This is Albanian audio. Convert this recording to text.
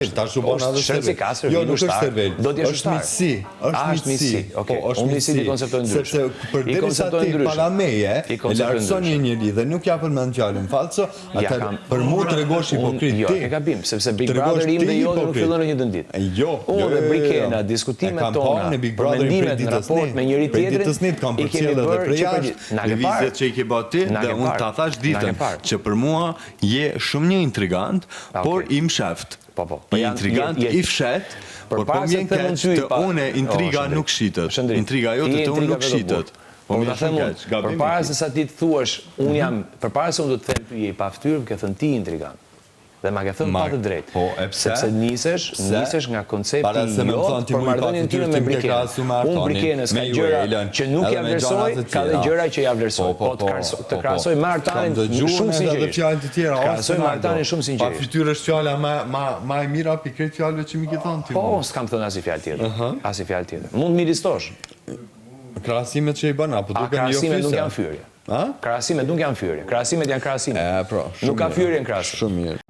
Tash u bën edhe cervel. Jo, nuk është cervel. Do të jesh është miqësi, është miqësi. Okej. Është Unë miqësi i konceptoj ndryshe. Sepse përderisa ti para meje, e lartëson një njeri dhe nuk japën mend fjalën falso, atë për mua tregosh hipokrit ti. Jo, e gabim, sepse Big Brother im dhe jo nuk fillon në një ditë. Jo, unë dhe Brikena, diskutimet tona, mendimet në raport me njëri tjetrin, i kemi bërë që lëvizjet që i ke bërë ti dhe unë ta thash ditën që për mua je shumë një intrigant, por i msheft. I intrigant, i fshet, por po mjen keq të une intriga nuk shitet. Intriga jote të unë nuk shitet. Po ta them unë, përpara se sa ti të thuash, unë jam, përpara se unë do të them ty je i paftyrë, më ke thënë ti intrigant. Dhe ma ke thënë pa të drejtë. Po, e pse? Sepse nisesh nga koncepti jot për marrëdhënien time me Brikenën. Unë Brikenës ka gjëra që nuk ja vlerësoj, ka dhe gjëra që ja vlerësoj. Po të krahasoj me Artanin shumë sinqerisht. Krahasoj me Artanin shumë sinqerisht. Pa fytyrë është fjala më e mira pikë fjalëve që mi ke thënë ti. Po, s'kam thënë asnjë fjalë tjetër. Asnjë fjalë tjetër. Mund të mi listosh. Krahasimet që i bën apo duken jo fyse. Krahasimet nuk janë fyrje. Krahasimet nuk janë fyrje. Krahasimet janë krahasime. Pra, nuk ka fyrje në krahasim. Shumë mirë.